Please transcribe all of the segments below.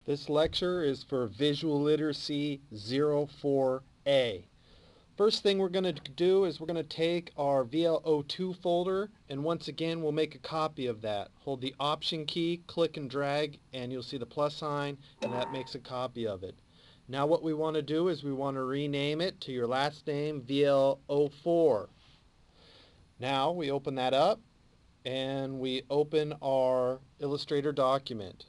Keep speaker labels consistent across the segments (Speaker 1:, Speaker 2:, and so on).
Speaker 1: This lecture is for Visual Literacy 04A. First thing we're going to do is we're going to take our vl02 folder, and once again we'll make a copy of that. Hold the Option key, click and drag, and you'll see the plus sign, and that makes a copy of it. Now what we want to do is we want to rename it to your last name, vl04. Now we open that up and we open our Illustrator document.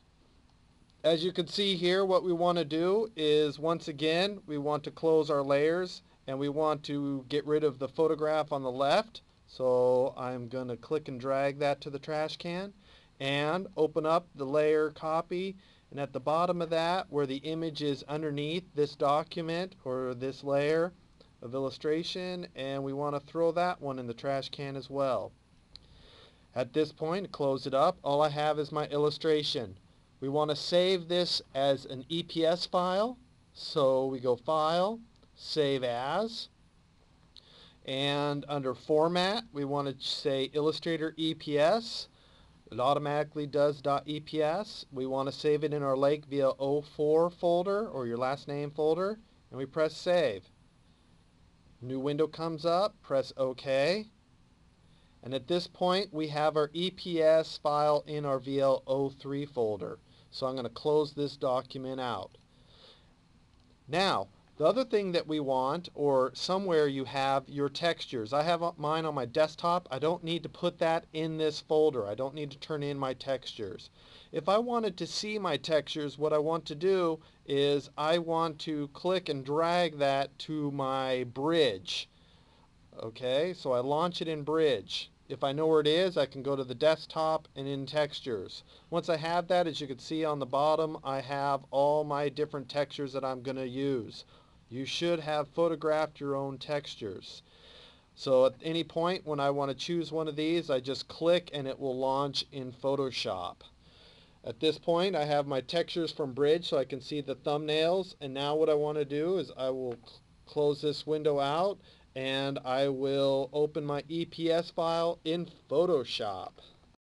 Speaker 1: As you can see here, what we want to do is, once again, we want to close our layers and we want to get rid of the photograph on the left. So I'm going to click and drag that to the trash can and open up the layer copy, and at the bottom of that, where the image is underneath this document or this layer of illustration, and we want to throw that one in the trash can as well. At this point, close it up. All I have is my illustration. We want to save this as an EPS file, so we go File, Save As, and under Format we want to say Illustrator EPS. It automatically does .eps. We want to save it in our Lake vl04 folder or your last name folder, and we press Save. New window comes up, press OK. And at this point we have our EPS file in our vl03 folder. So I'm going to close this document out. Now, the other thing that we want, or somewhere you have your textures. I have mine on my desktop. I don't need to put that in this folder. I don't need to turn in my textures. If I wanted to see my textures, what I want to do is I want to click and drag that to my bridge. Okay, so I launch it in Bridge. If I know where it is, I can go to the desktop and in Textures. Once I have that, as you can see on the bottom, I have all my different textures that I'm going to use. You should have photographed your own textures. So at any point when I want to choose one of these, I just click and it will launch in Photoshop. At this point, I have my textures from Bridge so I can see the thumbnails, and now what I want to do is I will close this window out and I will open my EPS file in Photoshop.